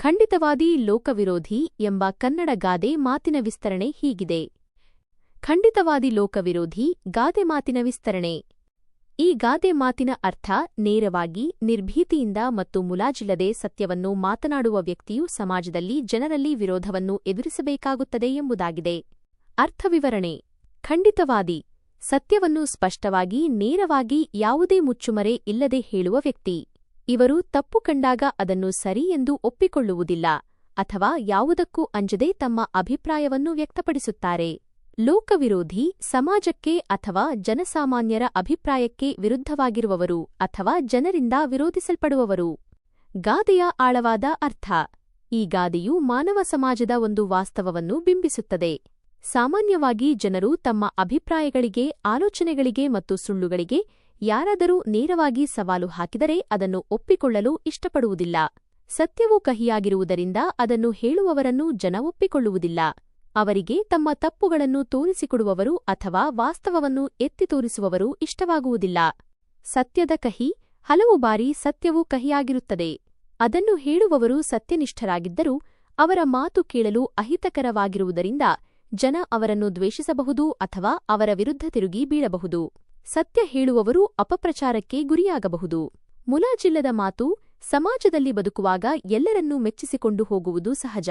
ಖಂಡಿತವಾದಿ ಲೋಕವಿರೋಧಿ ಎಂಬ ಕನ್ನಡ ಗಾದೆ ಮಾತಿನ ವಿಸ್ತರಣೆ ಹೀಗಿದೆ. ಖಂಡಿತವಾದಿ ಲೋಕವಿರೋಧಿ ಗಾದೆ ಮಾತಿನ ವಿಸ್ತರಣೆ. ಈ ಗಾದೆ ಮಾತಿನ ಅರ್ಥ ನೇರವಾಗಿ, ನಿರ್ಭೀತಿಯಿಂದ ಮತ್ತು ಮುಲಾಜಿಲ್ಲದೆ ಸತ್ಯವನ್ನು ಮಾತನಾಡುವ ವ್ಯಕ್ತಿಯು ಸಮಾಜದಲ್ಲಿ ಜನರಲ್ಲಿ ವಿರೋಧವನ್ನು ಎದುರಿಸಬೇಕಾಗುತ್ತದೆ ಎಂಬುದಾಗಿದೆ. ಅರ್ಥವಿವರಣೆ. ಖಂಡಿತವಾದಿ ಸತ್ಯವನ್ನು ಸ್ಪಷ್ಟವಾಗಿ, ನೇರವಾಗಿ, ಯಾವುದೇ ಮುಚ್ಚುಮರೆ ಇಲ್ಲದೆ ಹೇಳುವ ವ್ಯಕ್ತಿ. ಇವರು ತಪ್ಪು ಕಂಡಾಗ ಅದನ್ನು ಸರಿ ಎಂದು ಒಪ್ಪಿಕೊಳ್ಳುವುದಿಲ್ಲ ಅಥವಾ ಯಾವುದಕ್ಕೂ ಅಂಜದೆ ತಮ್ಮ ಅಭಿಪ್ರಾಯವನ್ನು ವ್ಯಕ್ತಪಡಿಸುತ್ತಾರೆ. ಲೋಕವಿರೋಧಿ ಸಮಾಜಕ್ಕೆ ಅಥವಾ ಜನಸಾಮಾನ್ಯರ ಅಭಿಪ್ರಾಯಕ್ಕೆ ವಿರುದ್ಧವಾಗಿರುವವರು ಅಥವಾ ಜನರಿಂದ ವಿರೋಧಿಸಲ್ಪಡುವವರು. ಗಾದೆಯ ಆಳವಾದ ಅರ್ಥ. ಈ ಗಾದೆಯು ಮಾನವ ಸಮಾಜದ ಒಂದು ವಾಸ್ತವವನ್ನು ಬಿಂಬಿಸುತ್ತದೆ. ಸಾಮಾನ್ಯವಾಗಿ ಜನರು ತಮ್ಮ ಅಭಿಪ್ರಾಯಗಳಿಗೆ, ಆಲೋಚನೆಗಳಿಗೆ ಮತ್ತು ಸುಳ್ಳುಗಳಿಗೆ ಯಾರಾದರೂ ನೇರವಾಗಿ ಸವಾಲು ಹಾಕಿದರೆ ಅದನ್ನು ಒಪ್ಪಿಕೊಳ್ಳಲು ಇಷ್ಟಪಡುವುದಿಲ್ಲ. ಸತ್ಯವು ಕಹಿಯಾಗಿರುವುದರಿಂದ ಅದನ್ನು ಹೇಳುವವರನ್ನು ಜನ ಒಪ್ಪಿಕೊಳ್ಳುವುದಿಲ್ಲ. ಅವರಿಗೆ ತಮ್ಮ ತಪ್ಪುಗಳನ್ನು ತೋರಿಸಿಕೊಡುವವರು ಅಥವಾ ವಾಸ್ತವವನ್ನು ಎತ್ತಿ ತೋರಿಸುವವರು ಇಷ್ಟವಾಗುವುದಿಲ್ಲ. ಸತ್ಯದ ಕಹಿ. ಹಲವು ಬಾರಿ ಸತ್ಯವು ಕಹಿಯಾಗಿರುತ್ತದೆ. ಅದನ್ನು ಹೇಳುವವರು ಸತ್ಯನಿಷ್ಠರಾಗಿದ್ದರೂ ಅವರ ಮಾತು ಕೇಳಲು ಅಹಿತಕರವಾಗಿರುವುದರಿಂದ ಜನ ಅವರನ್ನು ದ್ವೇಷಿಸಬಹುದು ಅಥವಾ ಅವರ ವಿರುದ್ಧ ತಿರುಗಿ ಬೀಳಬಹುದು. ಸತ್ಯ ಹೇಳುವವರು ಅಪಪ್ರಚಾರಕ್ಕೆ ಗುರಿಯಾಗಬಹುದು. ಮುಲಾಜಿಲ್ಲದ ಮಾತು. ಸಮಾಜದಲ್ಲಿ ಬದುಕುವಾಗ ಎಲ್ಲರನ್ನೂ ಮೆಚ್ಚಿಸಿಕೊಂಡು ಹೋಗುವುದು ಸಹಜ.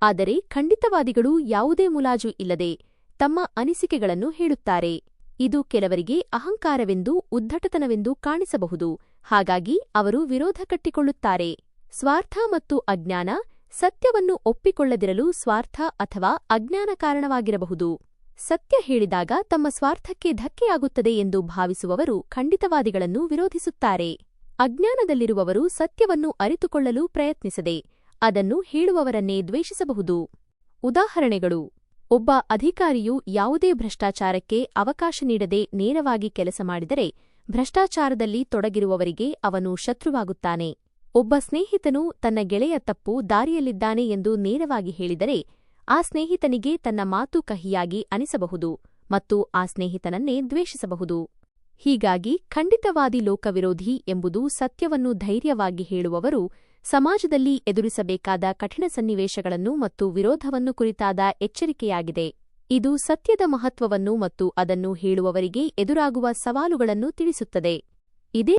ಆದರೆ ಖಂಡಿತವಾದಿಗಳು ಯಾವುದೇ ಮುಲಾಜು ಇಲ್ಲದೆ ತಮ್ಮ ಅನಿಸಿಕೆಗಳನ್ನು ಹೇಳುತ್ತಾರೆ. ಇದು ಕೆಲವರಿಗೆ ಅಹಂಕಾರವೆಂದು, ಉದ್ದಟತನವೆಂದು ಕಾಣಿಸಬಹುದು. ಹಾಗಾಗಿ ಅವರು ವಿರೋಧ ಕಟ್ಟಿಕೊಳ್ಳುತ್ತಾರೆ. ಸ್ವಾರ್ಥ ಮತ್ತು ಅಜ್ಞಾನ. ಸತ್ಯವನ್ನು ಒಪ್ಪಿಕೊಳ್ಳದಿರಲು ಸ್ವಾರ್ಥ ಅಥವಾ ಅಜ್ಞಾನ ಕಾರಣವಾಗಿರಬಹುದು. ಸತ್ಯ ಹೇಳಿದಾಗ ತಮ್ಮ ಸ್ವಾರ್ಥಕ್ಕೆ ಧಕ್ಕೆಯಾಗುತ್ತದೆ ಎಂದು ಭಾವಿಸುವವರು ಖಂಡಿತವಾದಿಗಳನ್ನು ವಿರೋಧಿಸುತ್ತಾರೆ. ಅಜ್ಞಾನದಲ್ಲಿರುವವರು ಸತ್ಯವನ್ನು ಅರಿತುಕೊಳ್ಳಲು ಪ್ರಯತ್ನಿಸದೆ ಅದನ್ನು ಹೇಳುವವರನ್ನೇ ದ್ವೇಷಿಸಬಹುದು. ಉದಾಹರಣೆಗಳು. ಒಬ್ಬ ಅಧಿಕಾರಿಯು ಯಾವುದೇ ಭ್ರಷ್ಟಾಚಾರಕ್ಕೆ ಅವಕಾಶ ನೀಡದೆ ನೇರವಾಗಿ ಕೆಲಸ ಮಾಡಿದರೆ ಭ್ರಷ್ಟಾಚಾರದಲ್ಲಿ ತೊಡಗಿರುವವರಿಗೆ ಅವನು ಶತ್ರುವಾಗುತ್ತಾನೆ. ಒಬ್ಬ ಸ್ನೇಹಿತನು ತನ್ನ ಗೆಳೆಯ ತಪ್ಪು ದಾರಿಯಲ್ಲಿದ್ದಾನೆ ಎಂದು ನೇರವಾಗಿ ಹೇಳಿದರೆ ಆ ಸ್ನೇಹಿತನಿಗೆ ತನ್ನ ಮಾತು ಕಹಿಯಾಗಿ ಅನಿಸಬಹುದು ಮತ್ತು ಆ ಸ್ನೇಹಿತನನ್ನೇ ದ್ವೇಷಿಸಬಹುದು. ಹೀಗಾಗಿ ಖಂಡಿತವಾದಿ ಲೋಕವಿರೋಧಿ ಎಂಬುದು ಸತ್ಯವನ್ನು ಧೈರ್ಯವಾಗಿ ಹೇಳುವವರು ಸಮಾಜದಲ್ಲಿ ಎದುರಿಸಬೇಕಾದ ಕಠಿಣ ಸನ್ನಿವೇಶಗಳನ್ನು ಮತ್ತು ವಿರೋಧವನ್ನು ಕುರಿತಾದ ಎಚ್ಚರಿಕೆಯಾಗಿದೆ. ಇದು ಸತ್ಯದ ಮಹತ್ವವನ್ನು ಮತ್ತು ಅದನ್ನು ಹೇಳುವವರಿಗೆ ಎದುರಾಗುವ ಸವಾಲುಗಳನ್ನು ತಿಳಿಸುತ್ತದೆ. ಇದೇ